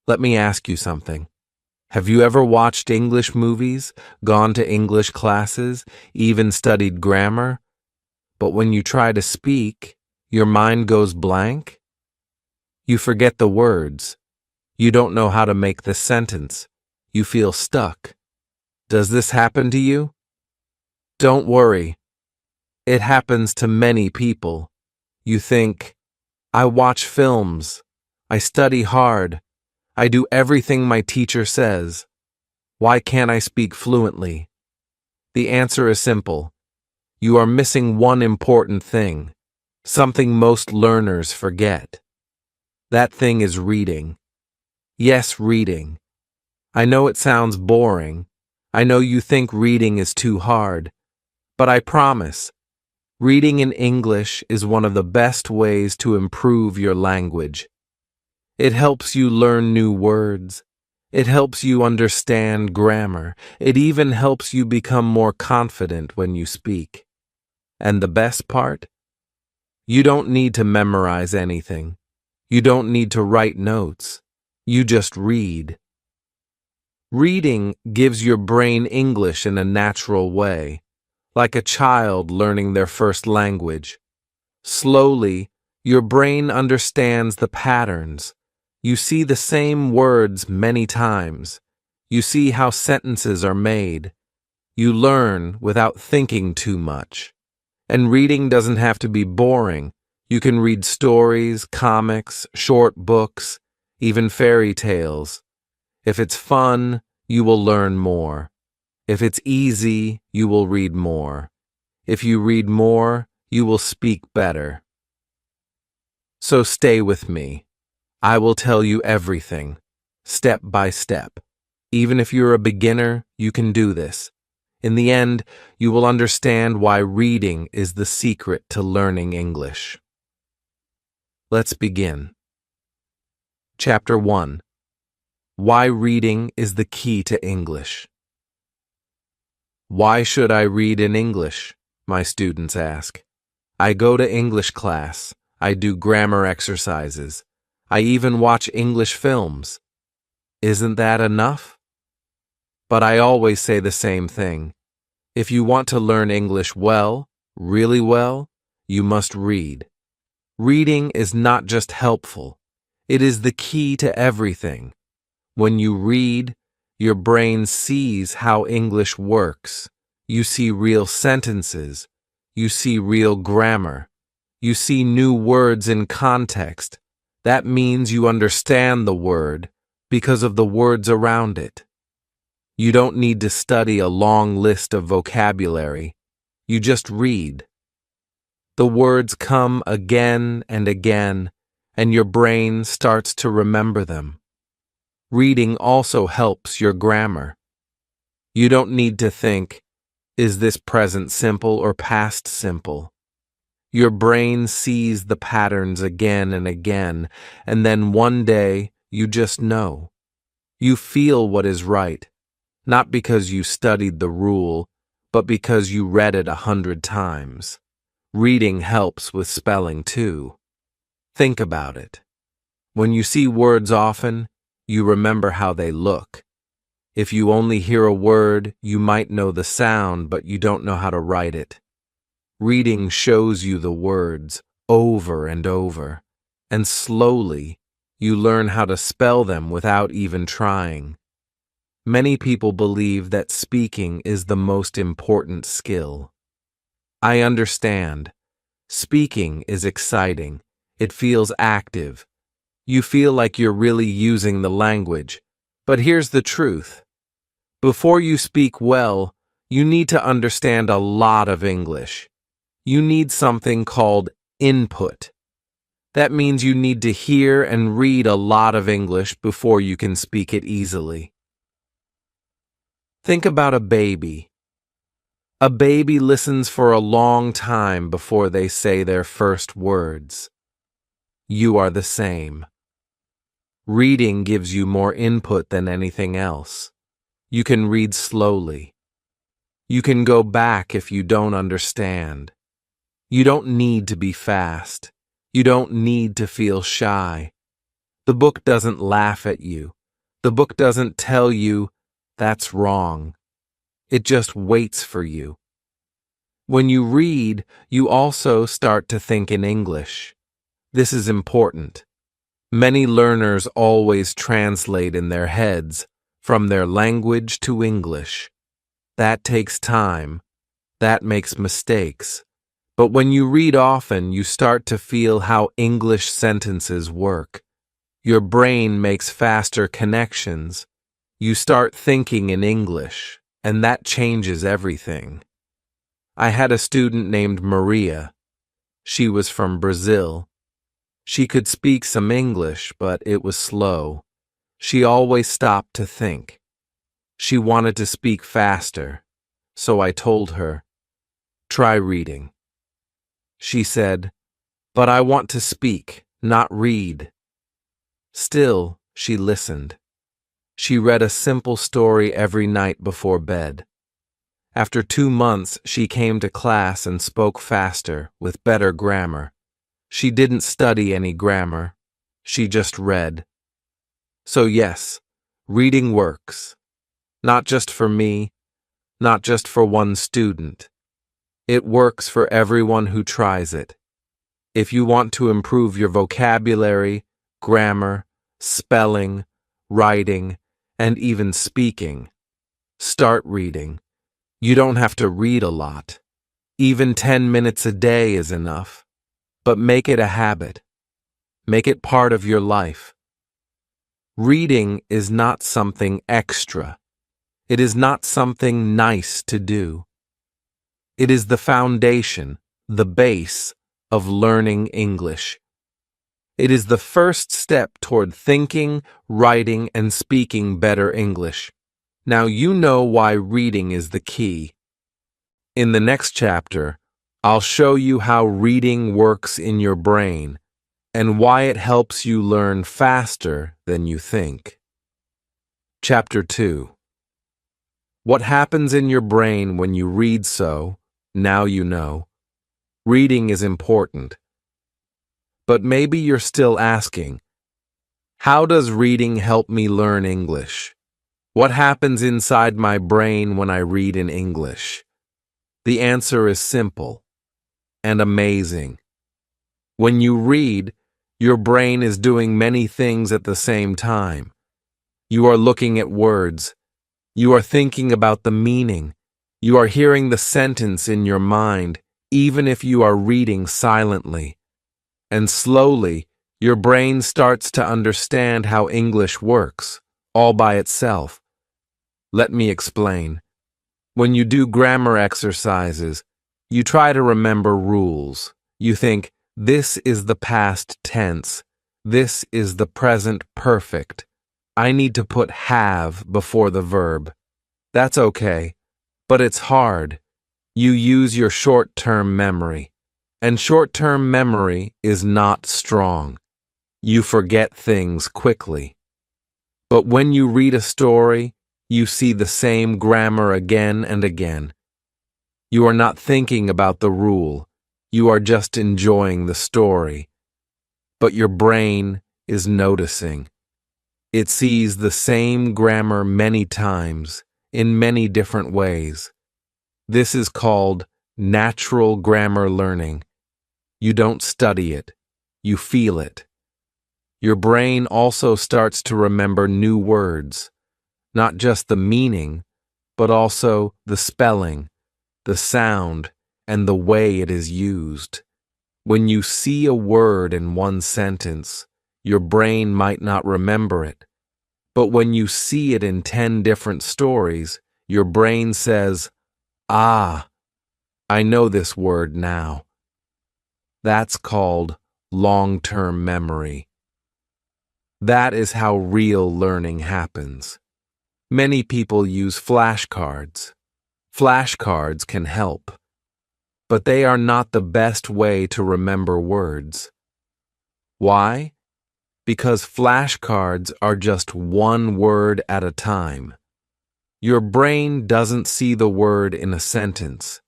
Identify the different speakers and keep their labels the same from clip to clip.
Speaker 1: Let me ask you something. Have you ever watched English movies, gone to English classes, even studied grammar? But when you try to speak, your mind goes blank? You forget the words. You don't know how to make the sentence. You feel stuck. Does this happen to you? Don't worry. It happens to many people. You think, I watch films. I study hard. I do everything my teacher says. Why can't I speak fluently? The answer is simple. You are missing one important thing, something most learners forget. That thing is reading. Yes, reading. I know it sounds boring. I know you think reading is too hard. But I promise, reading in English is one of the best ways to improve your language. It helps you learn new words. It helps you understand grammar. It even helps you become more confident when you speak. And the best part? You don't need to memorize anything. You don't need to write notes. You just read. Reading gives your brain English in a natural way, like a child learning their first language. Slowly, your brain understands the patterns. You see the same words many times. You see how sentences are made. You learn without thinking too much. And reading doesn't have to be boring. You can read stories, comics, short books, even fairy tales. If it's fun, you will learn more. If it's easy, you will read more. If you read more, you will speak better. So stay with me. I will tell you everything, step by step. Even if you're a beginner, you can do this. In the end, you will understand why reading is the secret to learning English. Let's begin. Chapter 1. Why reading is the key to English. Why should I read in English? My students ask. I go to English class. I do grammar exercises. I even watch English films. Isn't that enough? But I always say the same thing. If you want to learn English well, really well, you must read. Reading is not just helpful. It is the key to everything. When you read, your brain sees how English works. You see real sentences. You see real grammar. You see new words in context. That means you understand the word because of the words around it. You don't need to study a long list of vocabulary. You just read. The words come again and again, and your brain starts to remember them. Reading also helps your grammar. You don't need to think, is this present simple or past simple? Your brain sees the patterns again and again, and then one day you just know. You feel what is right, not because you studied the rule, but because you read it 100 times. Reading helps with spelling too. Think about it. When you see words often, you remember how they look. If you only hear a word, you might know the sound, but you don't know how to write it. Reading shows you the words over and over, and slowly you learn how to spell them without even trying. Many people believe that speaking is the most important skill. I understand. Speaking is exciting. It feels active. You feel like you're really using the language. But here's the truth. Before you speak well, you need to understand a lot of English. You need something called input. That means you need to hear and read a lot of English before you can speak it easily. Think about a baby. A baby listens for a long time before they say their first words. You are the same. Reading gives you more input than anything else. You can read slowly. You can go back if you don't understand. You don't need to be fast. You don't need to feel shy. The book doesn't laugh at you. The book doesn't tell you that's wrong. It just waits for you. When you read, you also start to think in English. This is important. Many learners always translate in their heads from their language to English. That takes time. That makes mistakes. But when you read often, you start to feel how English sentences work. Your brain makes faster connections. You start thinking in English, and that changes everything. I had a student named Maria. She was from Brazil. She could speak some English, but it was slow. She always stopped to think. She wanted to speak faster, so I told her, "Try reading." She said, "But I want to speak, not read." Still, she listened. She read a simple story every night before bed. After 2 months, she came to class and spoke faster, with better grammar. She didn't study any grammar. She just read. So yes, reading works. Not just for me, not just for one student. It works for everyone who tries it. If you want to improve your vocabulary, grammar, spelling, writing, and even speaking, start reading. You don't have to read a lot. Even 10 minutes a day is enough. But make it a habit. Make it part of your life. Reading is not something extra. It is not something nice to do. It is the foundation, the base of learning English. It is the first step toward thinking, writing, and speaking better English. Now you know why reading is the key. In the next chapter, I'll show you how reading works in your brain and why it helps you learn faster than you think. Chapter 2. What happens in your brain when you read? Now you know. Reading is important. But maybe you're still asking, how does reading help me learn English? What happens inside my brain when I read in English? The answer is simple and amazing. When you read, your brain is doing many things at the same time. You are looking at words. You are thinking about the meaning. You are hearing the sentence in your mind, even if you are reading silently. And slowly, your brain starts to understand how English works, all by itself. Let me explain. When you do grammar exercises, you try to remember rules. You think, this is the past tense. This is the present perfect. I need to put have before the verb. That's okay, but it's hard. You use your short-term memory, and short-term memory is not strong. You forget things quickly. But when you read a story, you see the same grammar again and again. You are not thinking about the rule. You are just enjoying the story. But your brain is noticing. It sees the same grammar many times, in many different ways. This is called natural grammar learning. You don't study it. You feel it. Your brain also starts to remember new words, not just the meaning, but also the spelling, the sound, and the way it is used. When you see a word in one sentence, your brain might not remember it. But when you see it in 10 different stories, your brain says, "Ah, I know this word now." That's called long-term memory. That is how real learning happens. Many people use flashcards. Flashcards can help, but they are not the best way to remember words. Why? Because flashcards are just one word at a time. Your brain doesn't see the word in a sentence.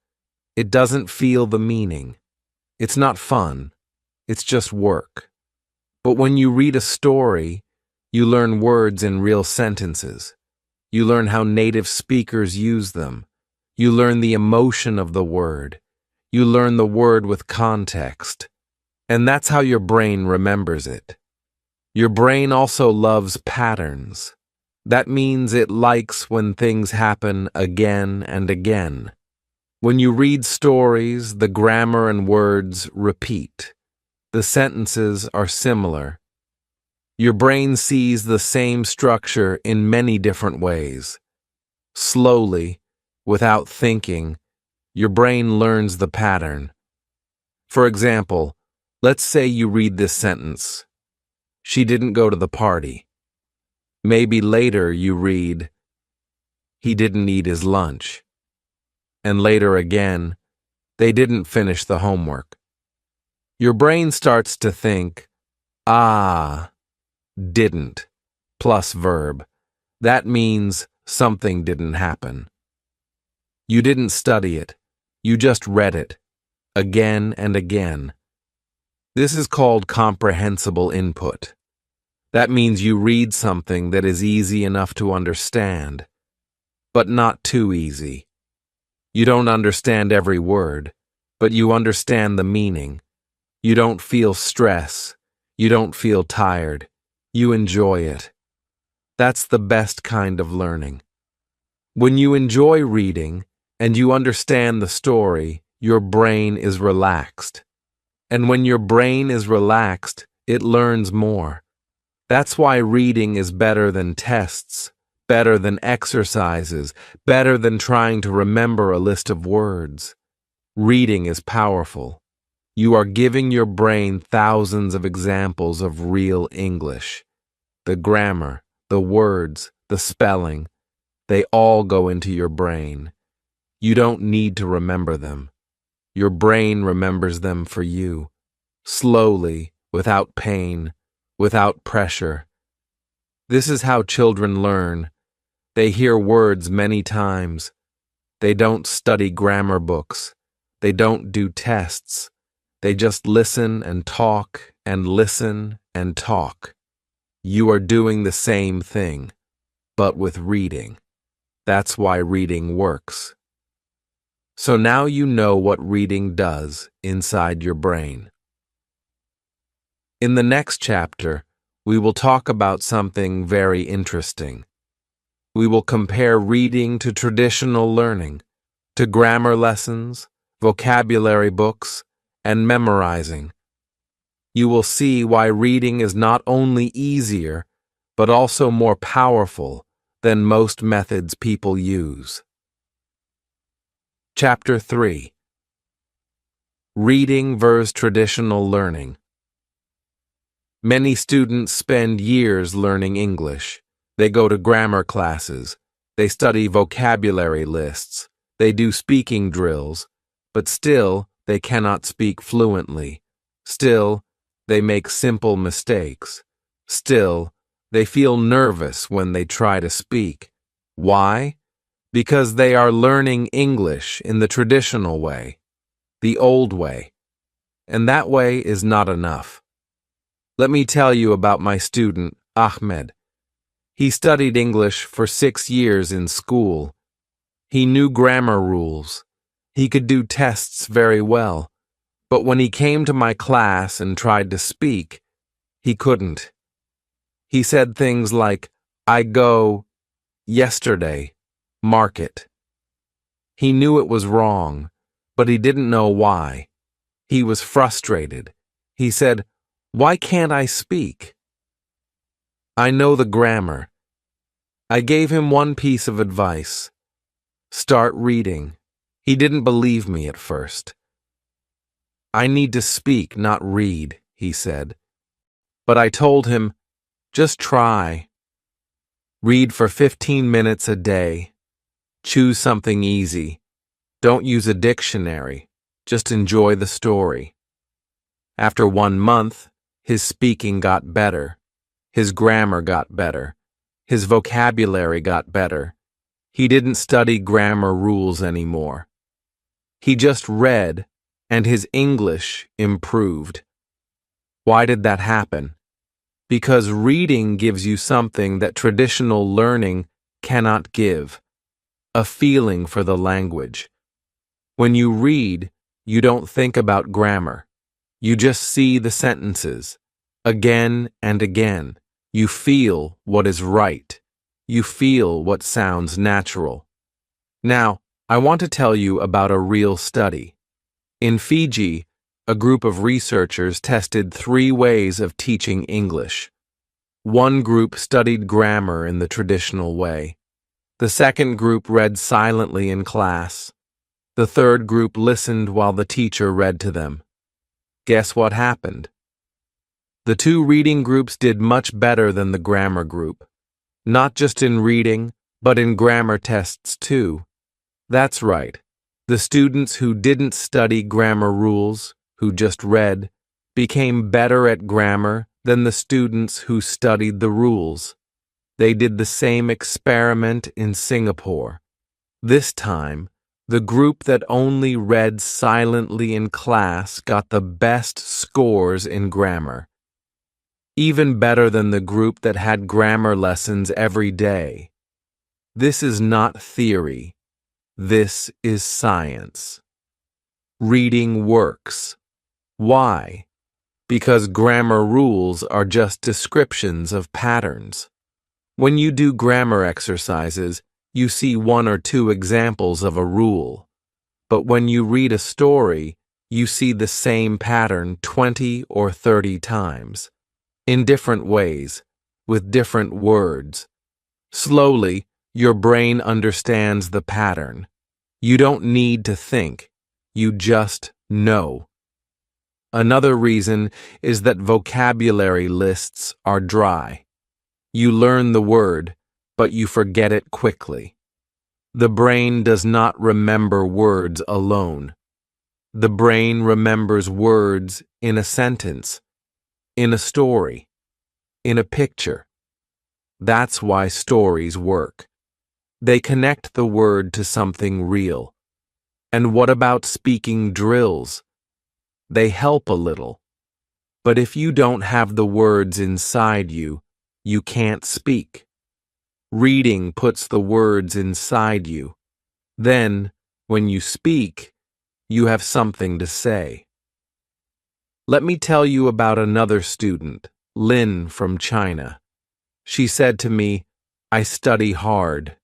Speaker 1: It doesn't feel the meaning. It's not fun. It's just work. But when you read a story, You learn words in real sentences. You learn how native speakers use them. You learn the emotion of the word. You learn the word with context. And that's how your brain remembers it. Your brain also loves patterns. That means it likes when things happen again and again. When you read stories, the grammar and words repeat. The sentences are similar. Your brain sees the same structure in many different ways. Slowly, without thinking, your brain learns the pattern. For example, let's say you read this sentence. She didn't go to the party. Maybe later you read, he didn't eat his lunch. And later again, they didn't finish the homework. Your brain starts to think, didn't, plus verb. That means something didn't happen. You didn't study it. You just read it, again and again. This is called comprehensible input. That means you read something that is easy enough to understand, but not too easy. You don't understand every word, but you understand the meaning. You don't feel stress. You don't feel tired. You enjoy it. That's the best kind of learning. When you enjoy reading and you understand the story, your brain is relaxed. And when your brain is relaxed, it learns more. That's why reading is better than tests, better than exercises, better than trying to remember a list of words. Reading is powerful. You are giving your brain thousands of examples of real English. The grammar, the words, the spelling, they all go into your brain. You don't need to remember them. Your brain remembers them for you, slowly, without pain, without pressure. This is how children learn. They hear words many times. They don't study grammar books. They don't do tests. They just listen and talk and listen and talk. You are doing the same thing, but with reading. That's why reading works. So now you know what reading does inside your brain. In the next chapter, we will talk about something very interesting. We will compare reading to traditional learning, to grammar lessons, vocabulary books, and memorizing. You will see why reading is not only easier, but also more powerful than most methods people use. Chapter 3. Reading versus traditional learning. Many students spend years learning English. They go to grammar classes. They study vocabulary lists. They do speaking drills. But still, they cannot speak fluently. Still, they make simple mistakes. Still, they feel nervous when they try to speak. Why? Because they are learning English in the traditional way, the old way. And that way is not enough. Let me tell you about my student, Ahmed. He studied English for 6 years in school. He knew grammar rules. He could do tests very well. But when he came to my class and tried to speak, he couldn't. He said things like, I go, yesterday, market. He knew it was wrong, but he didn't know why. He was frustrated. He said, why can't I speak? I know the grammar. I gave him one piece of advice. Start reading. He didn't believe me at first. I need to speak, not read, he said. But I told him, just try. Read for 15 minutes a day. Choose something easy. Don't use a dictionary. Just enjoy the story. After 1 month, his speaking got better. His grammar got better. His vocabulary got better. He didn't study grammar rules anymore. He just read, and his English improved. Why did that happen? Because reading gives you something that traditional learning cannot give, a feeling for the language. When you read, you don't think about grammar. You just see the sentences. Again and again, you feel what is right. You feel what sounds natural. Now, I want to tell you about a real study. In Fiji, a group of researchers tested 3 ways of teaching English. One group studied grammar in the traditional way. The second group read silently in class. The third group listened while the teacher read to them. Guess what happened? The 2 reading groups did much better than the grammar group. Not just in reading, but in grammar tests too. That's right. The students who didn't study grammar rules, who just read, became better at grammar than the students who studied the rules. They did the same experiment in Singapore. This time, the group that only read silently in class got the best scores in grammar. Even better than the group that had grammar lessons every day. This is not theory. This is science. Reading works. Why? Because grammar rules are just descriptions of patterns. When you do grammar exercises, you see 1 or 2 examples of a rule. But when you read a story, you see the same pattern 20 or 30 times. In different ways, with different words. Slowly, your brain understands the pattern. You don't need to think, you just know. Another reason is that vocabulary lists are dry. You learn the word, but you forget it quickly. The brain does not remember words alone. The brain remembers words in a sentence, in a story, in a picture. That's why stories work. They connect the word to something real. And what about speaking drills? They help a little. But if you don't have the words inside you, you can't speak. Reading puts the words inside you. Then, when you speak, you have something to say. Let me tell you about another student, Lin from China. She said to me, "I study hard.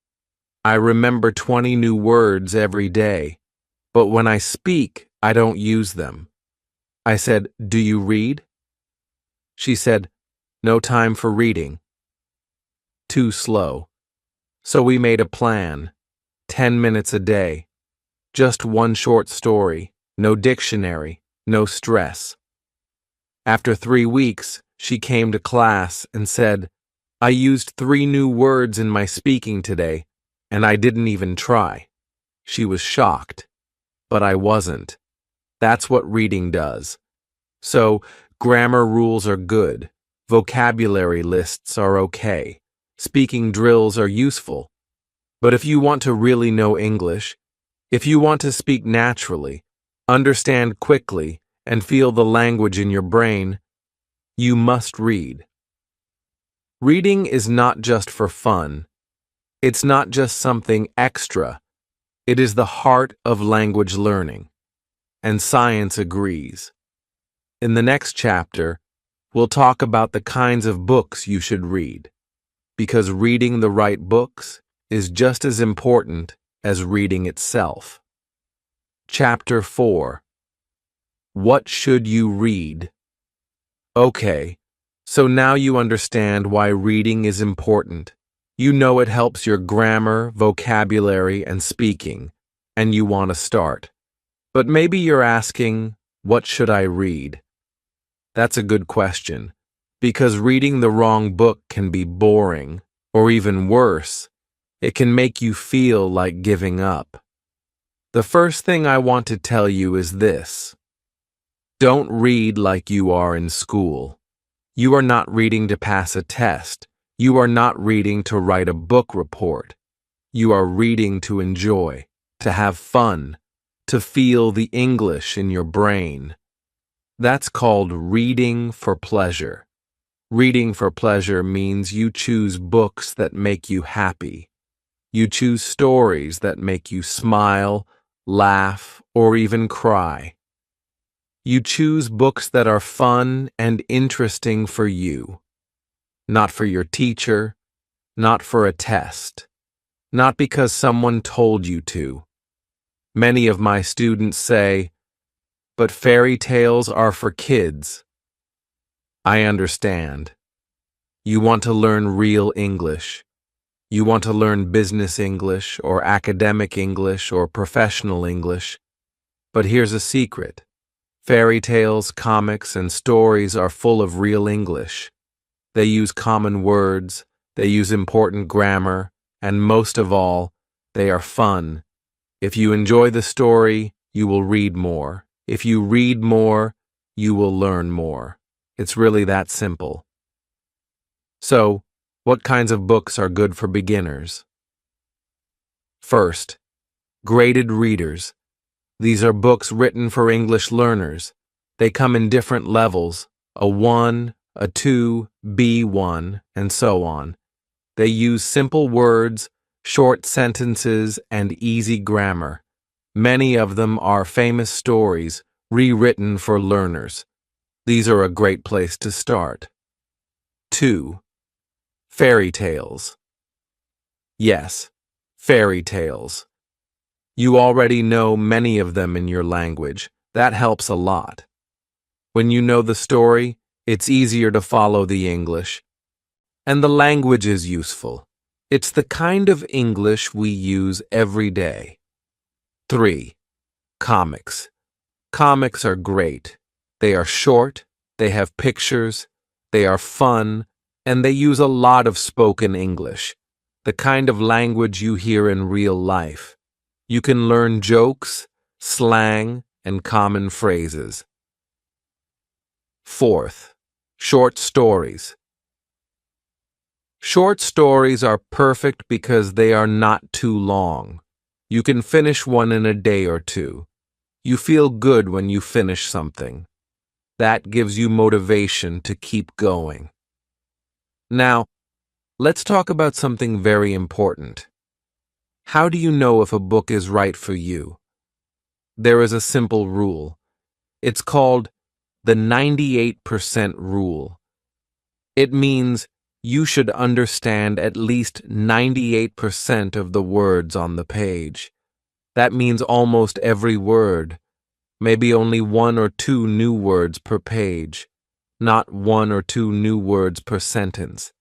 Speaker 1: I remember 20 new words every day, but when I speak, I don't use them." I said, "Do you read?" She said, "No time for reading. Too slow." So we made a plan, 10 minutes a day, just 1 short story, no dictionary, no stress. After 3 weeks, she came to class and said, "I used 3 new words in my speaking today, and I didn't even try." She was shocked, but I wasn't. That's what reading does. So, grammar rules are good, vocabulary lists are okay, speaking drills are useful. But if you want to really know English, if you want to speak naturally, understand quickly, and feel the language in your brain, you must read. Reading is not just for fun. It's not just something extra. It is the heart of language learning. And science agrees. In the next chapter, we'll talk about the kinds of books you should read, because reading the right books is just as important as reading itself. Chapter 4. What should you read? Okay, so now you understand why reading is important. You know it helps your grammar, vocabulary, and speaking, and you want to start. But maybe you're asking, what should I read? That's a good question, because reading the wrong book can be boring, or even worse, it can make you feel like giving up. The first thing I want to tell you is this. Don't read like you are in school. You are not reading to pass a test. You are not reading to write a book report. You are reading to enjoy, to have fun, to feel the English in your brain. That's called reading for pleasure. Reading for pleasure means you choose books that make you happy. You choose stories that make you smile, laugh, or even cry. You choose books that are fun and interesting for you, not for your teacher, not for a test, not because someone told you to. Many of my students say, "But fairy tales are for kids." I understand. You want to learn real English. You want to learn business English or academic English or professional English. But here's a secret. Fairy tales, comics, and stories are full of real English. They use common words, they use important grammar, and most of all, they are fun. If you enjoy the story, you will read more. If you read more, you will learn more. It's really that simple. So, what kinds of books are good for beginners? First, graded readers. These are books written for English learners. They come in different levels, a 1, a 2, B1, and so on. They use simple words, short sentences, and easy grammar. Many of them are famous stories, rewritten for learners. These are a great place to start. 2. Fairy tales. Yes, fairy tales. You already know many of them in your language. That helps a lot. When you know the story, it's easier to follow the English. And the language is useful. It's the kind of English we use every day. 3. Comics. Comics are great. They are short, they have pictures, they are fun, and they use a lot of spoken English, the kind of language you hear in real life. You can learn jokes, slang, and common phrases. 4th, short stories. Short stories are perfect because they are not too long. You can finish one in a day or two. You feel good when you finish something. That gives you motivation to keep going. Now, let's talk about something very important. How do you know if a book is right for you? There is a simple rule. It's called the 98% rule. It means you should understand at least 98% of the words on the page. That means almost every word. Maybe only 1 or 2 new words per page, not 1 or 2 new words per sentence.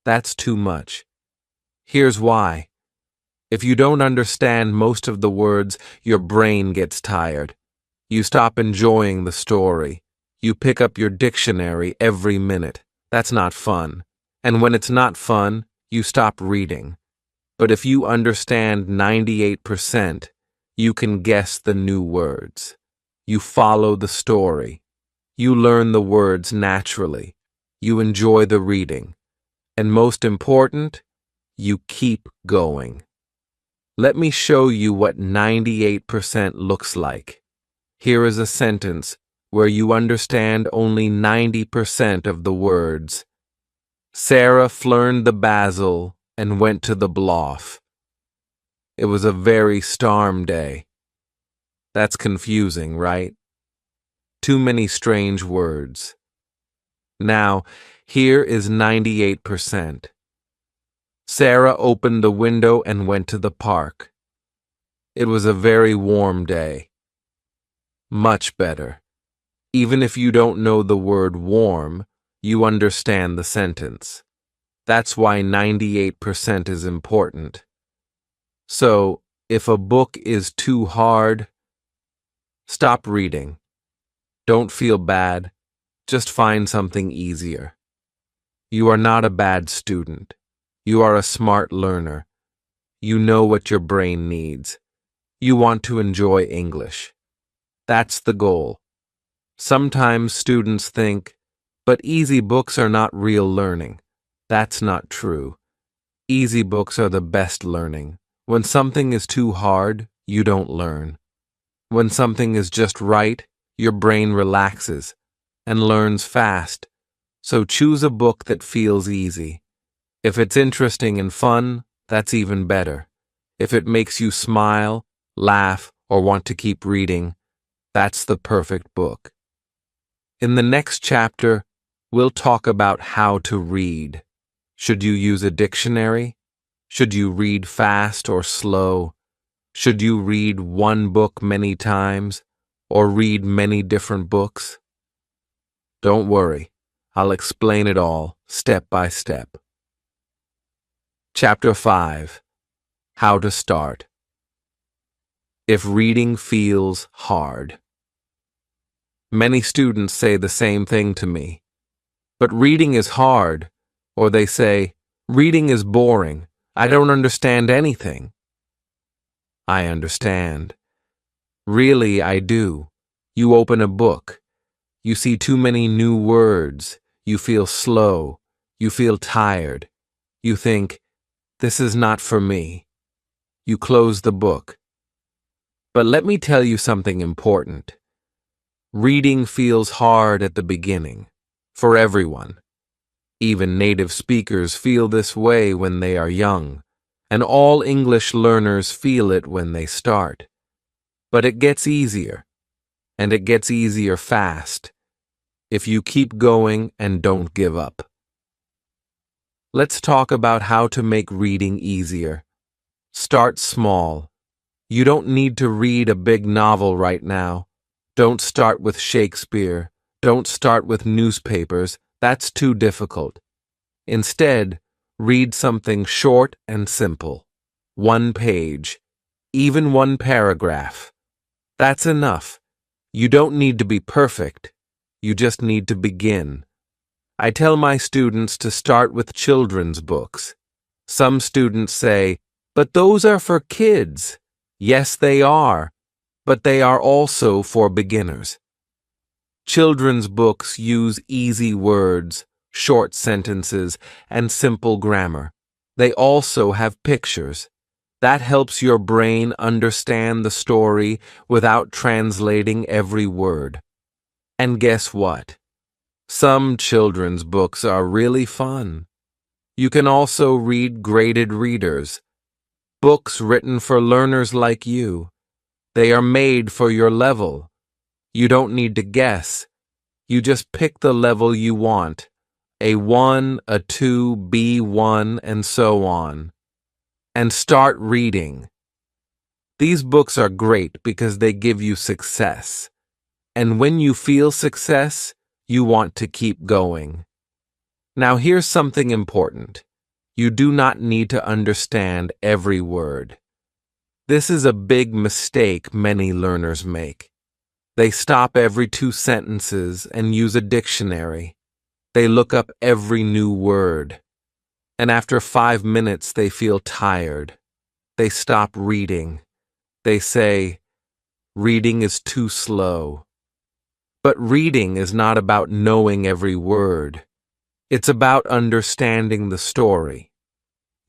Speaker 1: That's too much. Here's why. If you don't understand most of the words, your brain gets tired. You stop enjoying the story. You pick up your dictionary every minute. That's not fun. And when it's not fun, you stop reading. But if you understand 98%, you can guess the new words. You follow the story. You learn the words naturally. You enjoy the reading. And most important, you keep going. Let me show you what 98% looks like. Here is a sentence where you understand only 90% of the words. Sarah flerned the basil and went to the bluff. It was a very storm day. That's confusing, right? Too many strange words. Now, here is 98%. Sarah opened the window and went to the park. It was a very warm day. Much better. Even if you don't know the word warm, you understand the sentence. That's why 98% is important. So, if a book is too hard, stop reading. Don't feel bad. Just find something easier. You are not a bad student. You are a smart learner. You know what your brain needs. You want to enjoy English. That's the goal. Sometimes students think, but easy books are not real learning. That's not true. Easy books are the best learning. When something is too hard, you don't learn. When something is just right, your brain relaxes and learns fast. So choose a book that feels easy. If it's interesting and fun, that's even better. If it makes you smile, laugh, or want to keep reading, that's the perfect book. In the next chapter, we'll talk about how to read. Should you use a dictionary? Should you read fast or slow? Should you read one book many times, or read many different books? Don't worry, I'll explain it all, step by step. Chapter 5. How to Start. If reading feels hard. Many students say the same thing to me. But reading is hard, or they say, reading is boring, I don't understand anything. I understand. Really, I do. You open a book. You see too many new words. You feel slow. You feel tired. You think, this is not for me. You close the book. But let me tell you something important. Reading feels hard at the beginning, for everyone. Even native speakers feel this way when they are young, and all English learners feel it when they start. But it gets easier, and it gets easier fast, if you keep going and don't give up. Let's talk about how to make reading easier. Start small. You don't need to read a big novel right now. Don't start with Shakespeare. Don't start with newspapers. That's too difficult. Instead, read something short and simple. One page, even one paragraph. That's enough. You don't need to be perfect. You just need to begin. I tell my students to start with children's books. Some students say, but those are for kids. Yes, they are, but they are also for beginners. Children's books use easy words, short sentences, and simple grammar. They also have pictures. That helps your brain understand the story without translating every word. And guess what? Some children's books are really fun. You can also read graded readers, books written for learners like you. They are made for your level. You don't need to guess. You just pick the level you want, A1, a 2, B1, and so on. And start reading. These books are great because they give you success. And when you feel success, you want to keep going. Now here's something important. You do not need to understand every word. This is a big mistake many learners make. They stop every 2 sentences and use a dictionary. They look up every new word. And after 5 minutes, they feel tired. They stop reading. They say, reading is too slow. But reading is not about knowing every word. It's about understanding the story.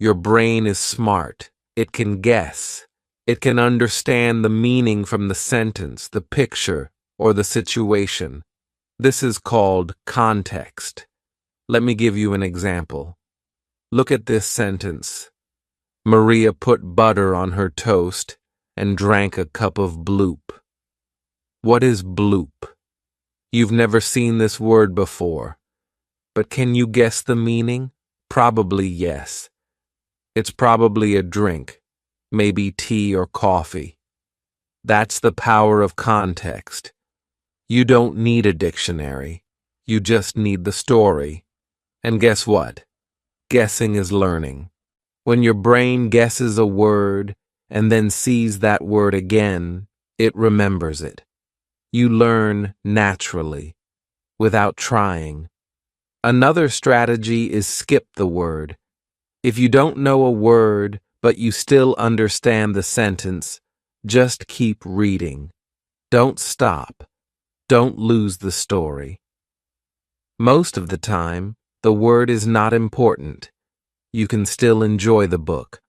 Speaker 1: Your brain is smart. It can guess. It can understand the meaning from the sentence, the picture, or the situation. This is called context. Let me give you an example. Look at this sentence. Maria put butter on her toast and drank a cup of bloop. What is bloop? You've never seen this word before. But can you guess the meaning? Probably yes. It's probably a drink, maybe tea or coffee. That's the power of context. You don't need a dictionary. You just need the story. And guess what? Guessing is learning. When your brain guesses a word and then sees that word again, it remembers it. You learn naturally, without trying. Another strategy is skip the word. If you don't know a word, but you still understand the sentence, just keep reading. Don't stop. Don't lose the story. Most of the time, the word is not important. You can still enjoy the book.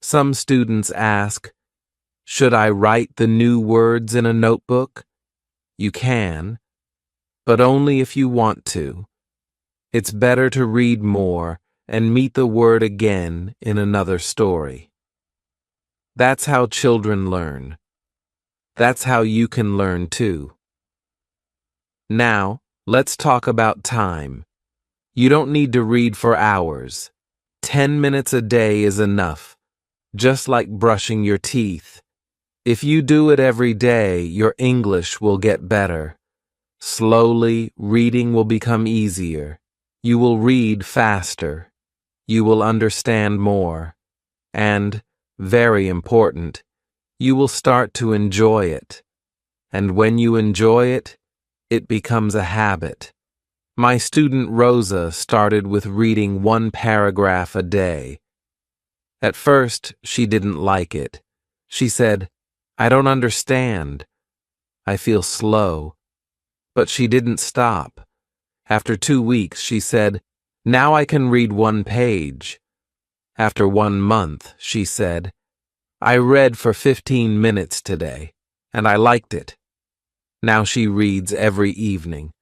Speaker 1: Some students ask, should I write the new words in a notebook? You can, but only if you want to. It's better to read more and meet the word again in another story. That's how children learn. That's how you can learn too. Now, let's talk about time. You don't need to read for hours. 10 minutes a day is enough, just like brushing your teeth. If you do it every day, your English will get better. Slowly, reading will become easier. You will read faster. You will understand more. And, very important, you will start to enjoy it. And when you enjoy it, it becomes a habit. My student Rosa started with reading 1 paragraph a day. At first, she didn't like it. She said, "I don't understand. I feel slow." But she didn't stop. After 2 weeks, she said, "Now I can read 1 page." After 1 month, she said, "I read for 15 minutes today, and I liked it." Now she reads every evening.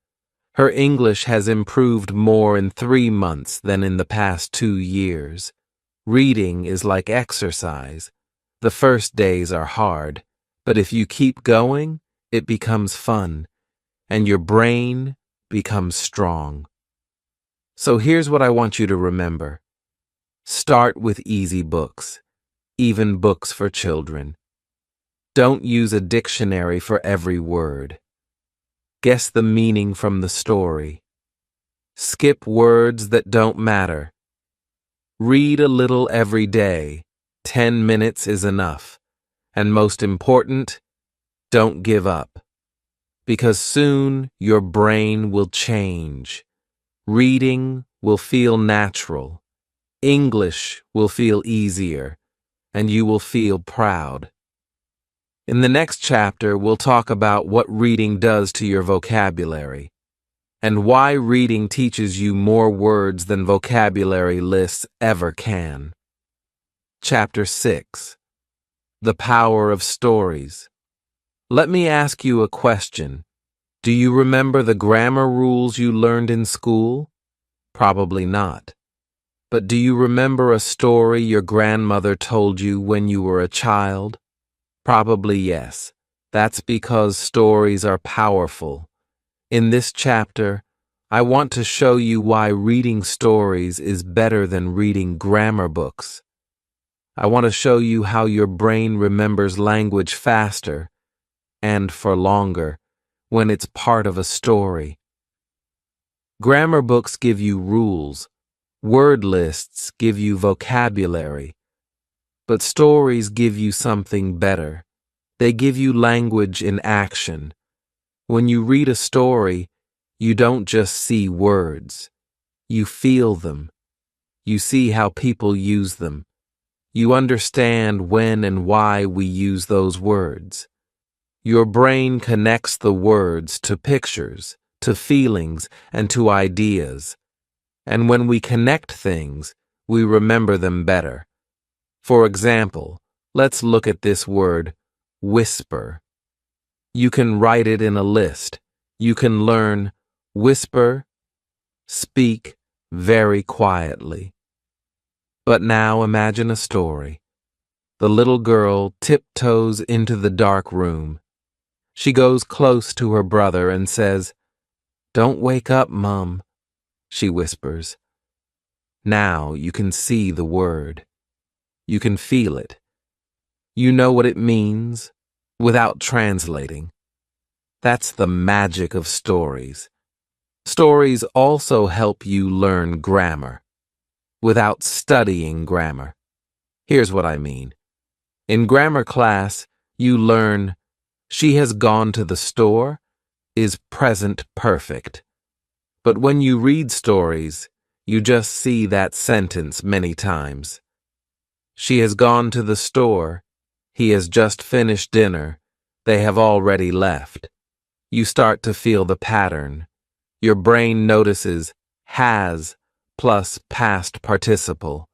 Speaker 1: Her English has improved more in 3 months than in the past 2 years. Reading is like exercise. The first days are hard, but if you keep going, it becomes fun, and your brain becomes strong. So here's what I want you to remember. Start with easy books, even books for children. Don't use a dictionary for every word. Guess the meaning from the story. Skip words that don't matter. Read a little every day. 10 minutes is enough. And most important, don't give up. Because soon your brain will change. Reading will feel natural. English will feel easier. And you will feel proud. In the next chapter, we'll talk about what reading does to your vocabulary and why reading teaches you more words than vocabulary lists ever can. Chapter 6. The Power of Stories. Let me ask you a question. Do you remember the grammar rules you learned in school? Probably not. But do you remember a story your grandmother told you when you were a child? Probably yes. That's because stories are powerful. In this chapter, I want to show you why reading stories is better than reading grammar books. I want to show you how your brain remembers language faster and for longer when it's part of a story. Grammar books give you rules. Word lists give you vocabulary. But stories give you something better. They give you language in action. When you read a story, you don't just see words. You feel them. You see how people use them. You understand when and why we use those words. Your brain connects the words to pictures, to feelings, and to ideas. And when we connect things, we remember them better. For example, let's look at this word, whisper. You can write it in a list. You can learn whisper, speak very quietly. But now imagine a story. The little girl tiptoes into the dark room. She goes close to her brother and says, "Don't wake up, Mum," she whispers. Now you can see the word. You can feel it. You know what it means without translating. That's the magic of stories. Stories also help you learn grammar without studying grammar. Here's what I mean. In grammar class, you learn, "She has gone to the store" is present perfect. But when you read stories, you just see that sentence many times. She has gone to the store. He has just finished dinner. They have already left. You start to feel the pattern. Your brain notices has plus past participle.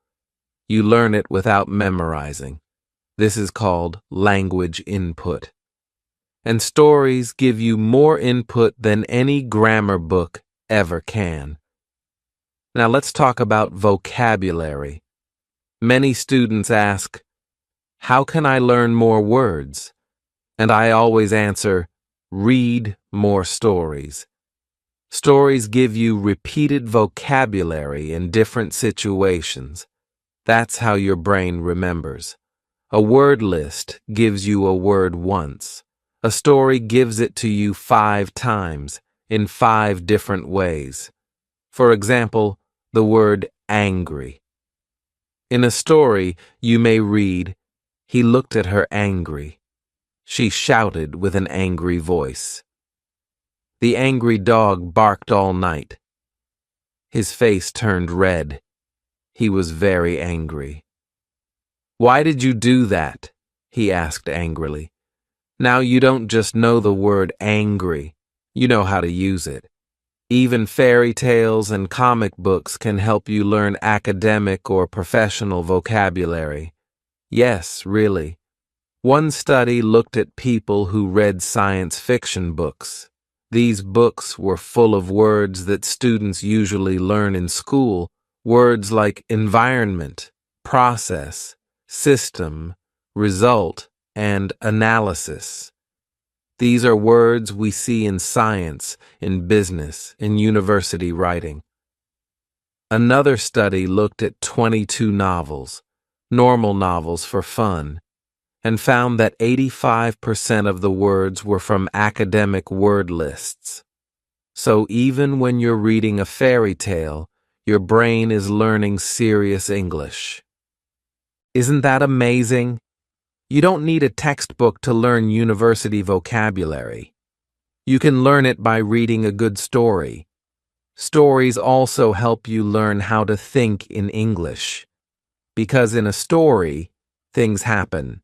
Speaker 1: You learn it without memorizing. This is called language input. And stories give you more input than any grammar book ever can. Now let's talk about vocabulary. Many students ask, how can I learn more words? And I always answer, read more stories. Stories give you repeated vocabulary in different situations. That's how your brain remembers. A word list gives you a word once. A story gives it to you 5 times in 5 different ways. For example, the word angry. In a story, you may read, he looked at her angry. She shouted with an angry voice. The angry dog barked all night. His face turned red. He was very angry. Why did you do that? He asked angrily. Now you don't just know the word angry, you know how to use it. Even fairy tales and comic books can help you learn academic or professional vocabulary. Yes, really. One study looked at people who read science fiction books. These books were full of words that students usually learn in school, words like environment, process, system, result, and analysis. These are words we see in science, in business, in university writing. Another study looked at 22 novels, normal novels for fun, and found that 85% of the words were from academic word lists. So even when you're reading a fairy tale, your brain is learning serious English. Isn't that amazing? You don't need a textbook to learn university vocabulary. You can learn it by reading a good story. Stories also help you learn how to think in English. Because in a story, things happen.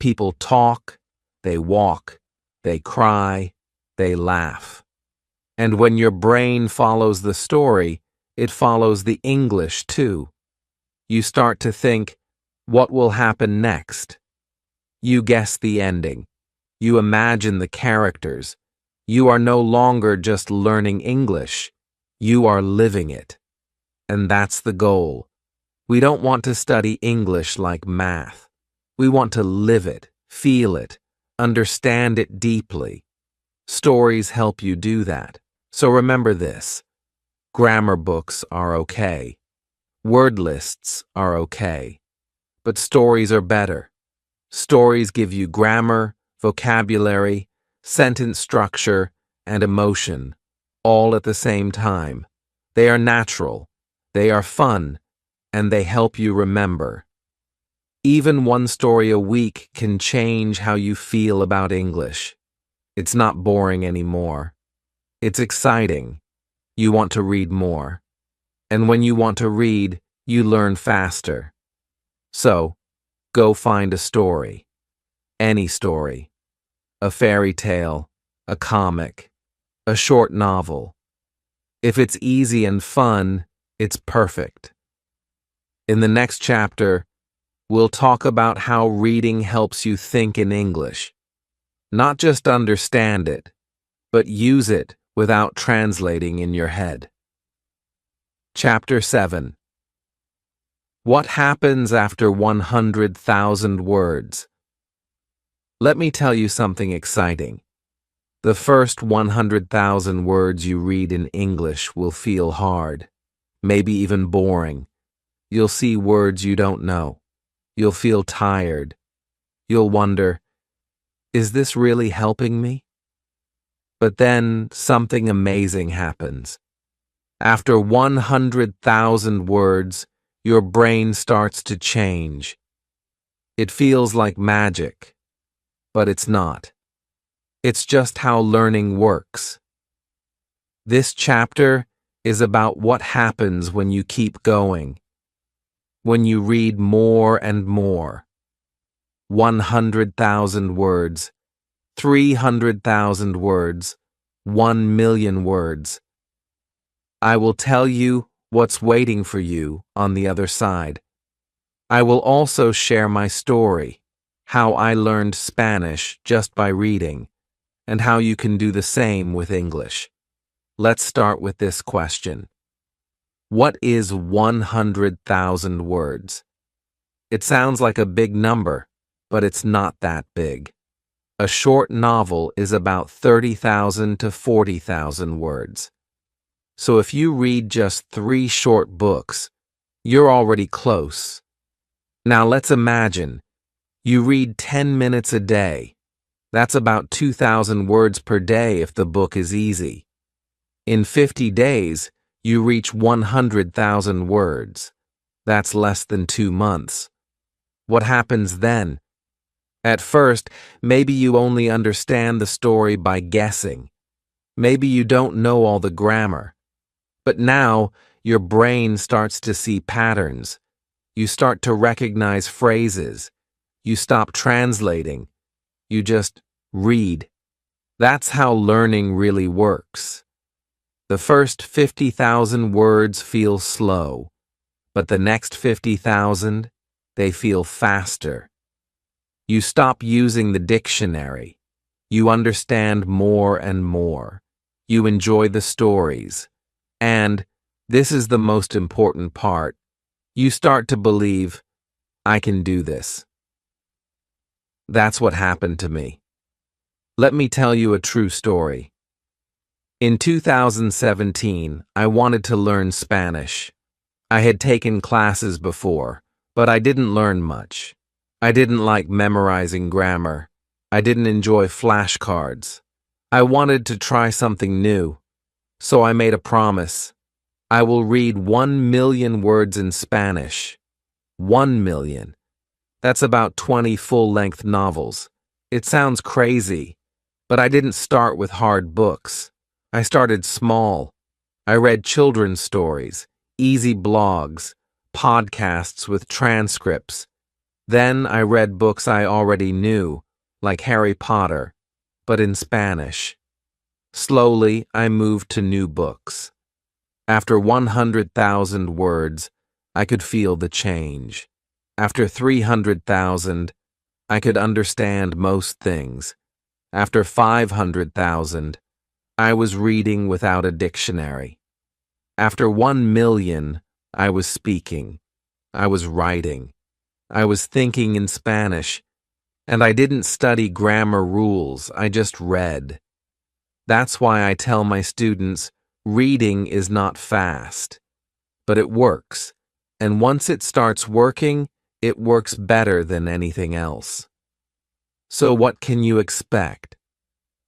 Speaker 1: People talk, they walk, they cry, they laugh. And when your brain follows the story, it follows the English too. You start to think, what will happen next? You guess the ending. You imagine the characters. You are no longer just learning English. You are living it. And that's the goal. We don't want to study English like math. We want to live it, feel it, understand it deeply. Stories help you do that. So remember this. Grammar books are okay. Word lists are okay. But stories are better. Stories give you grammar, vocabulary, sentence structure, and emotion, all at the same time. They are natural, they are fun, and they help you remember. Even one story a week can change how you feel about English. It's not boring anymore. It's exciting. You want to read more. And when you want to read, you learn faster. So, go find a story. Any story. A fairy tale, a comic, a short novel. If it's easy and fun, it's perfect. In the next chapter, we'll talk about how reading helps you think in English. Not just understand it, but use it without translating in your head. Chapter 7. What happens after 100,000 words? Let me tell you something exciting. The first 100,000 words you read in English will feel hard, maybe even boring. You'll see words you don't know. You'll feel tired. You'll wonder, is this really helping me? But then something amazing happens. After 100,000 words, your brain starts to change. It feels like magic, but it's not. It's just how learning works. This chapter is about what happens when you keep going, when you read more and more. 100,000 words, 300,000 words, 1,000,000 words. I will tell you what's waiting for you on the other side. I will also share my story, how I learned Spanish just by reading, and how you can do the same with English. Let's start with this question. What is 100,000 words? It sounds like a big number, but it's not that big. A short novel is about 30,000 to 40,000 words. So if you read just 3 short books, you're already close. Now let's imagine you read 10 minutes a day. That's about 2,000 words per day if the book is easy. In 50 days, you reach 100,000 words. That's less than 2 months. What happens then? At first, maybe you only understand the story by guessing. Maybe you don't know all the grammar. But now, your brain starts to see patterns. You start to recognize phrases. You stop translating. You just read. That's how learning really works. The first 50,000 words feel slow, but the next 50,000, they feel faster. You stop using the dictionary. You understand more and more. You enjoy the stories. And, this is the most important part, you start to believe, I can do this. That's what happened to me. Let me tell you a true story. In 2017, I wanted to learn Spanish. I had taken classes before, but I didn't learn much. I didn't like memorizing grammar. I didn't enjoy flashcards. I wanted to try something new. So I made a promise. I will read 1 million words in Spanish. 1 million. That's about 20 full-length novels. It sounds crazy, but I didn't start with hard books. I started small. I read children's stories, easy blogs, podcasts with transcripts. Then I read books I already knew, like Harry Potter, but in Spanish. Slowly, I moved to new books. After 100,000 words, I could feel the change. After 300,000, I could understand most things. After 500,000, I was reading without a dictionary. After 1 million, I was speaking. I was writing. I was thinking in Spanish, and I didn't study grammar rules, I just read. That's why I tell my students, reading is not fast, but it works, and once it starts working, it works better than anything else. So what can you expect?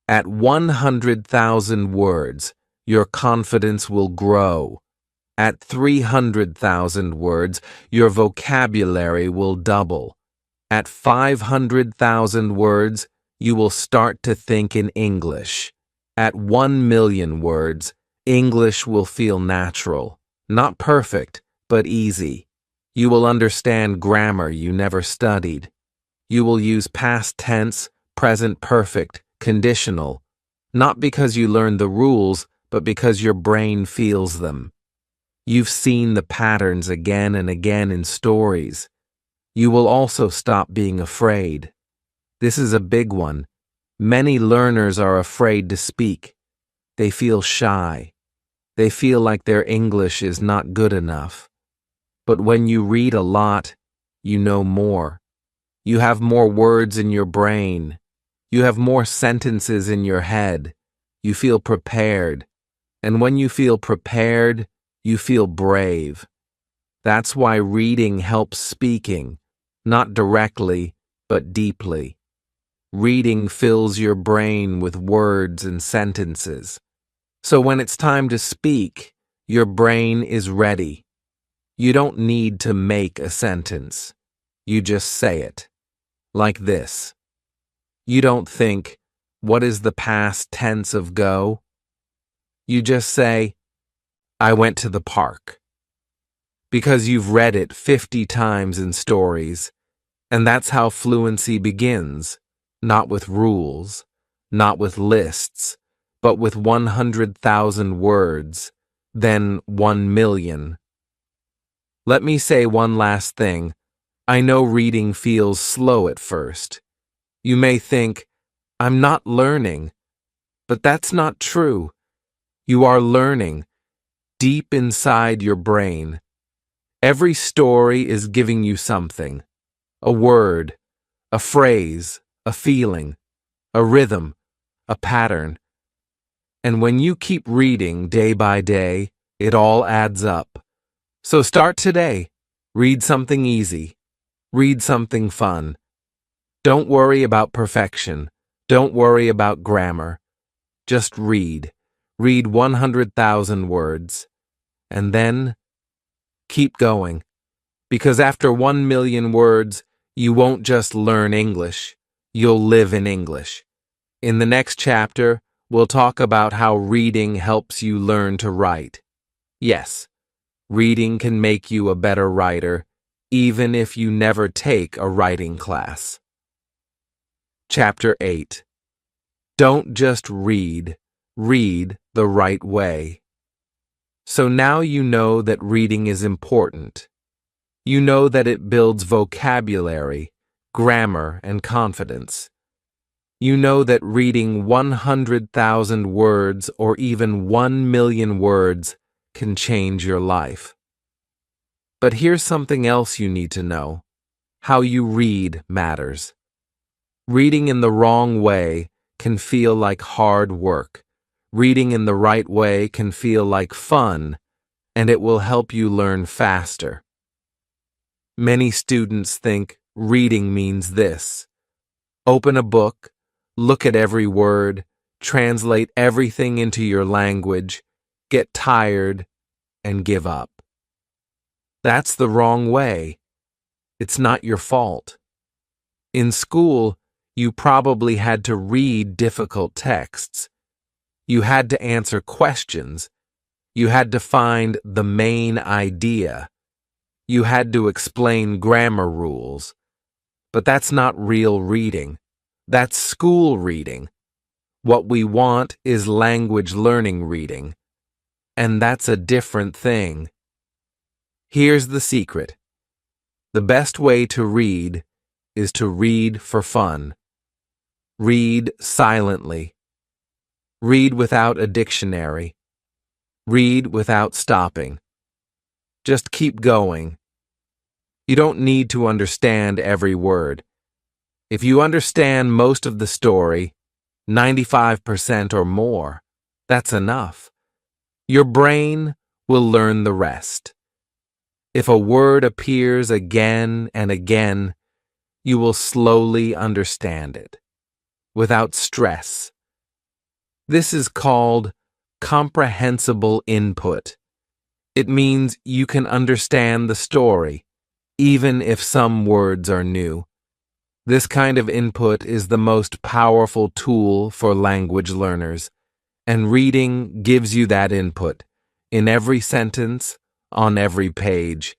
Speaker 1: At 100,000 words, your confidence will grow. At 300,000 words, your vocabulary will double. At 500,000 words, you will start to think in English. At 1 million words, English will feel natural. Not perfect, but easy. You will understand grammar you never studied. You will use past tense, present perfect, conditional, not because you learned the rules, but because your brain feels them. You've seen the patterns again and again in stories. You will also stop being afraid. This is a big one. Many learners are afraid to speak. They feel shy. They feel like their English is not good enough. But when you read a lot, you know more. You have more words in your brain. You have more sentences in your head. You feel prepared. And when you feel prepared, you feel brave. That's why reading helps speaking, not directly, but deeply. Reading fills your brain with words and sentences. So when it's time to speak, your brain is ready. You don't need to make a sentence. You just say it. Like this. You don't think, what is the past tense of go? You just say, I went to the park. Because you've read it 50 times in stories, and that's how fluency begins, not with rules, not with lists, but with 100,000 words, then 1 million. Let me say one last thing. I know reading feels slow at first. You may think, I'm not learning, but that's not true. You are learning. deep inside your brain. Every story is giving you something: a word, a phrase, a feeling, a rhythm, a pattern. And when you keep reading day by day, it all adds up. So start today. Read something easy. Read something fun. Don't worry about perfection. Don't worry about grammar. Just read. Read 100,000 words. And then keep going. Because after 1 million words, you won't just learn English. You'll live in English. In the next chapter, we'll talk about how reading helps you learn to write. Yes, reading can make you a better writer, even if you never take a writing class. Chapter 8. Don't just read, read the right way. So now you know that reading is important. You know that it builds vocabulary, grammar, and confidence. You know that reading 100,000 words or even 1 million words can change your life. But here's something else you need to know. How you read matters. Reading in the wrong way can feel like hard work. Reading in the right way can feel like fun, and it will help you learn faster. Many students think reading means this: open a book, look at every word, translate everything into your language, get tired, and give up. That's the wrong way. It's not your fault. In school, you probably had to read difficult texts. You had to answer questions. You had to find the main idea. You had to explain grammar rules. But that's not real reading. That's school reading. What we want is language learning reading. And that's a different thing. Here's the secret. The best way to read is to read for fun. Read silently. Read without a dictionary. Read without stopping. Just keep going. You don't need to understand every word. If you understand most of the story, 95% or more, that's enough. Your brain will learn the rest. If a word appears again and again, you will slowly understand it, without stress. This is called comprehensible input. It means you can understand the story, even if some words are new. This kind of input is the most powerful tool for language learners, and reading gives you that input, in every sentence, on every page.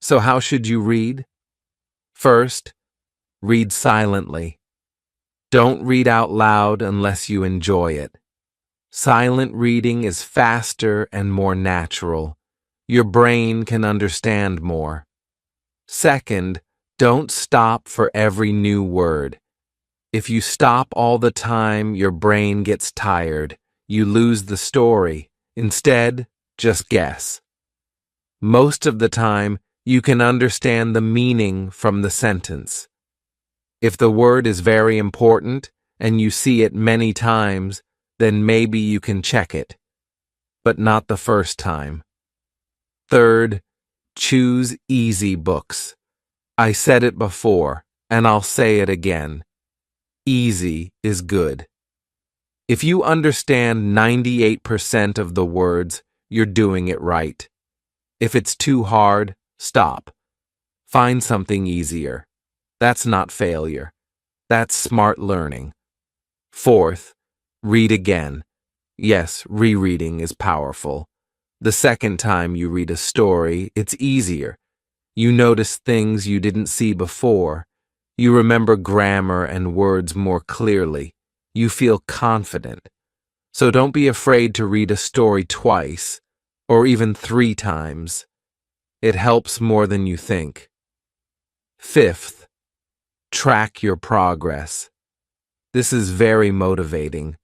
Speaker 1: So how should you read? First, read silently. Don't read out loud unless you enjoy it. Silent reading is faster and more natural. Your brain can understand more. Second, don't stop for every new word. If you stop all the time, your brain gets tired. You lose the story. Instead, just guess. Most of the time, you can understand the meaning from the sentence. If the word is very important and you see it many times, then maybe you can check it, but not the first time. Third, choose easy books. I said it before, and I'll say it again. Easy is good. If you understand 98% of the words, you're doing it right. If it's too hard, stop. Find something easier. That's not failure. That's smart learning. Fourth, read again. Yes, rereading is powerful. The second time you read a story, it's easier. You notice things you didn't see before. You remember grammar and words more clearly. You feel confident. So don't be afraid to read a story twice, or even 3 times. It helps more than you think. Fifth, track your progress. This is very motivating.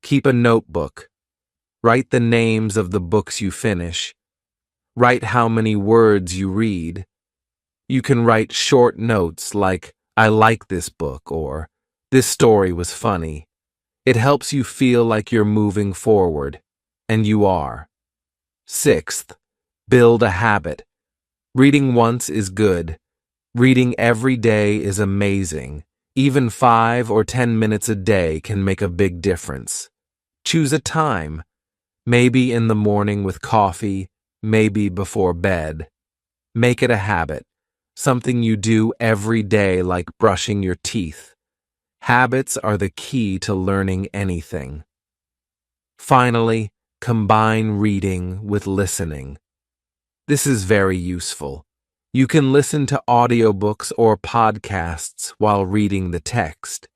Speaker 1: Keep a notebook. Write the names of the books you finish. Write how many words you read. You can write short notes like, "I like this book," or "This story was funny." It helps you feel like you're moving forward, and you are. Sixth, build a habit. Reading once is good. Reading every day is amazing. Even 5 or 10 minutes a day can make a big difference. Choose a time. Maybe in the morning with coffee, maybe before bed. Make it a habit, something you do every day like brushing your teeth. Habits are the key to learning anything. Finally, combine reading with listening. This is very useful. You can listen to audiobooks or podcasts while reading the text.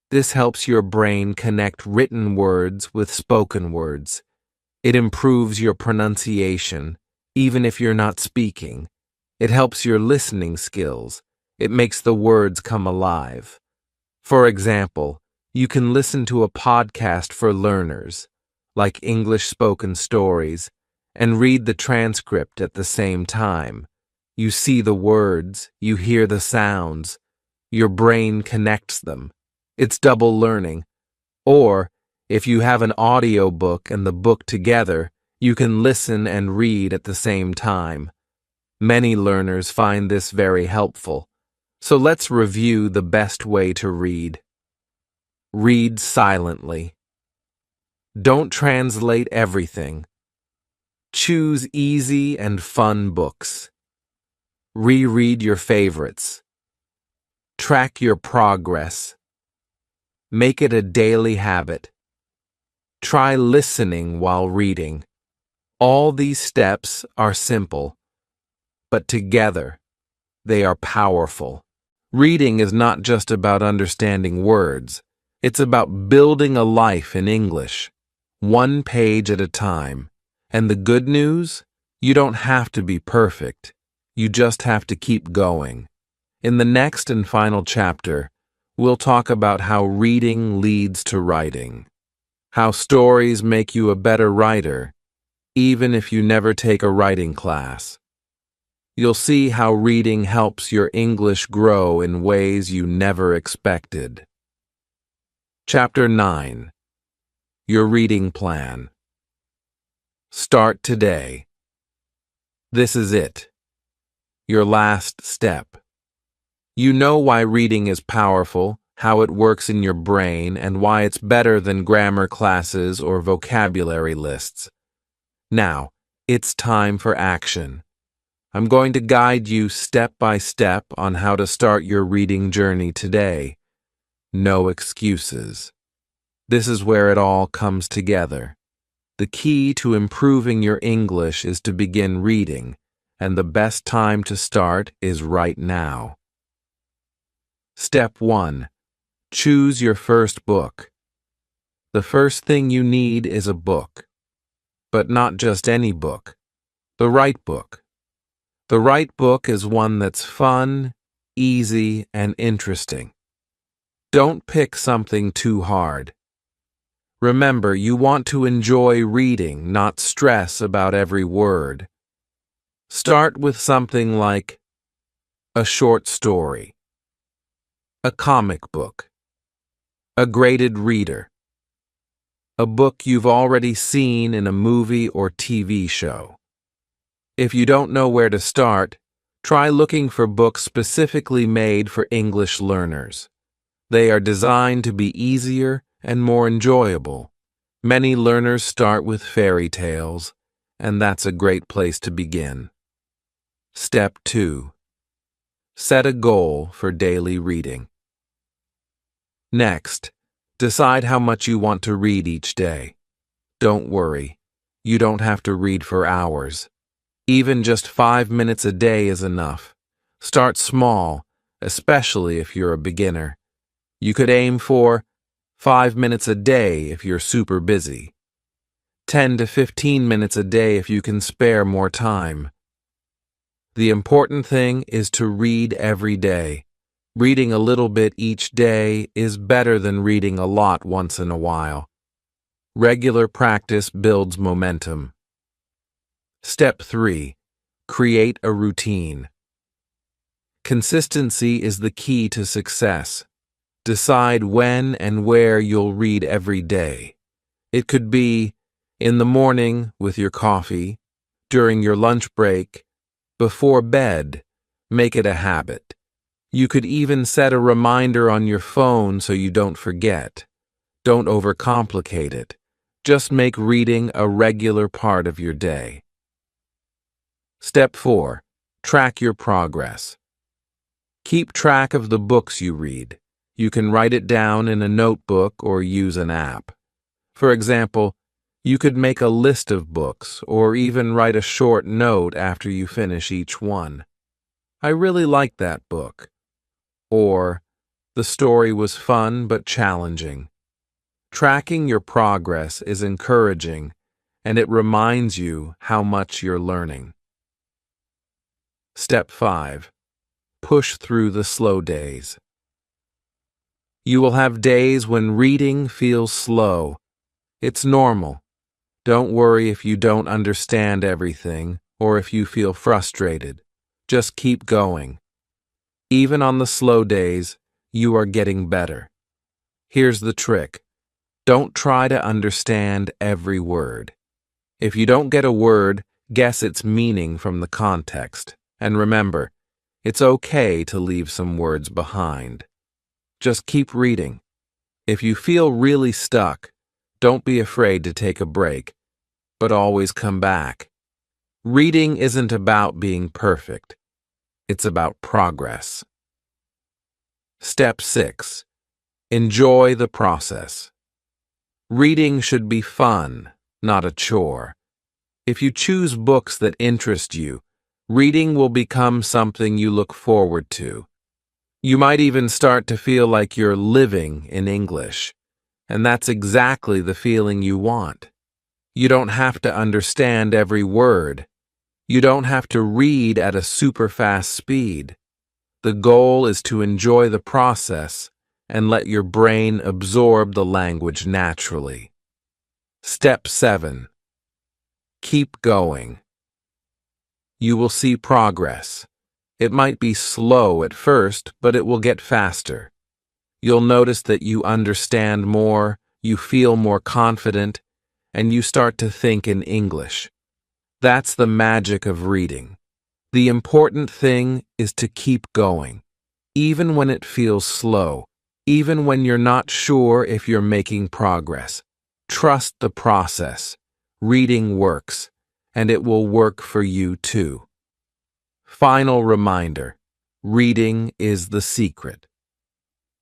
Speaker 1: This helps your brain connect written words with spoken words. It improves your pronunciation, even if you're not speaking. It helps your listening skills. It makes the words come alive. For example, you can listen to a podcast for learners, like English spoken stories, and read the transcript at the same time. You see the words, you hear the sounds, your brain connects them. It's double learning. Or, if you have an audiobook and the book together, you can listen and read at the same time. Many learners find this very helpful. So let's review the best way to read. Read silently. Don't translate everything. Choose easy and fun books. Reread your favorites. Track your progress. Make it a daily habit. Try listening while reading. All these steps are simple, but together, they are powerful. Reading is not just about understanding words. It's about building a life in English, one page at a time. And the good news? You don't have to be perfect. You just have to keep going. In the next and final chapter, we'll talk about how reading leads to writing, how stories make you a better writer, even if you never take a writing class. You'll see how reading helps your English grow in ways you never expected. Chapter 9. Your Reading Plan. Start today. This is it. Your last step. You know why reading is powerful, how it works in your brain, and why it's better than grammar classes or vocabulary lists. Now, it's time for action. I'm going to guide you step by step on how to start your reading journey today. No excuses. This is where it all comes together. The key to improving your English is to begin reading, and the best time to start is right now. Step 1. Choose your first book. The first thing you need is a book. But not just any book. The right book. The right book is one that's fun, easy, and interesting. Don't pick something too hard. Remember, you want to enjoy reading, not stress about every word. Start with something like a short story, a comic book, a graded reader, a book you've already seen in a movie or TV show. If you don't know where to start, try looking for books specifically made for English learners. They are designed to be easier and more enjoyable. Many learners start with fairy tales, and that's a great place to begin. Step 2. Set a goal for daily reading. Next, decide how much you want to read each day. Don't worry, you don't have to read for hours. Even just 5 minutes a day is enough. Start small, especially if you're a beginner. You could aim for 5 minutes a day if you're super busy. 10 to 15 minutes a day if you can spare more time. The important thing is to read every day. Reading a little bit each day is better than reading a lot once in a while. Regular practice builds momentum. Step 3. Create a routine. Consistency is the key to success. Decide when and where you'll read every day. It could be in the morning with your coffee, during your lunch break, before bed. Make it a habit. You could even set a reminder on your phone so you don't forget. Don't overcomplicate it. Just make reading a regular part of your day. Step 4. Track your progress. Keep track of the books you read. You can write it down in a notebook or use an app. For example, you could make a list of books or even write a short note after you finish each one. I really liked that book. Or, the story was fun but challenging. Tracking your progress is encouraging, and it reminds you how much you're learning. Step 5. Push through the slow days. You will have days when reading feels slow. It's normal. Don't worry if you don't understand everything or if you feel frustrated. Just keep going. Even on the slow days, you are getting better. Here's the trick. Don't try to understand every word. If you don't get a word, guess its meaning from the context. And remember, it's okay to leave some words behind. Just keep reading. If you feel really stuck, don't be afraid to take a break, but always come back. Reading isn't about being perfect. It's about progress. Step 6. Enjoy the process. Reading should be fun, not a chore. If you choose books that interest you, reading will become something you look forward to. You might even start to feel like you're living in English, and that's exactly the feeling you want. You don't have to understand every word. You don't have to read at a super fast speed. The goal is to enjoy the process and let your brain absorb the language naturally. Step 7. Keep going. You will see progress. It might be slow at first, but it will get faster. You'll notice that you understand more, you feel more confident, and you start to think in English. That's the magic of reading. The important thing is to keep going, even when it feels slow, even when you're not sure if you're making progress. Trust the process. Reading works, and it will work for you too. Final reminder: reading is the secret.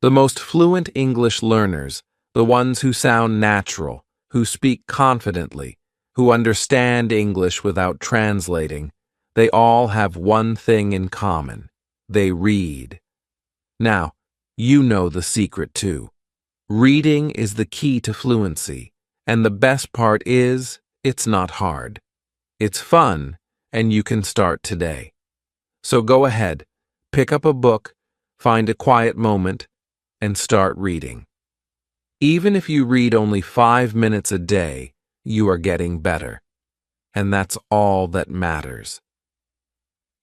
Speaker 1: The most fluent English learners, the ones who sound natural, who speak confidently, who understand English without translating, they all have one thing in common: they read. Now, you know the secret too. Reading is the key to fluency, and the best part is, it's not hard. It's fun, and you can start today. So go ahead, pick up a book, find a quiet moment, and start reading. Even if you read only 5 minutes a day, you are getting better. And that's all that matters.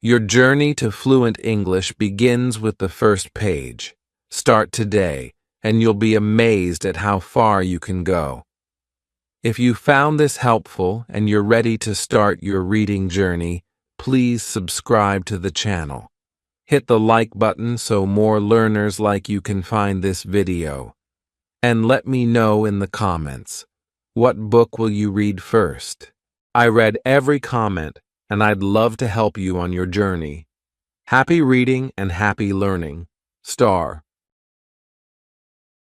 Speaker 1: Your journey to fluent English begins with the first page. Start today, and you'll be amazed at how far you can go. If you found this helpful and you're ready to start your reading journey, please subscribe to the channel. Hit the like button so more learners like you can find this video. And let me know in the comments, what book will you read first? I read every comment, and I'd love to help you on your journey. Happy reading and happy learning. Star.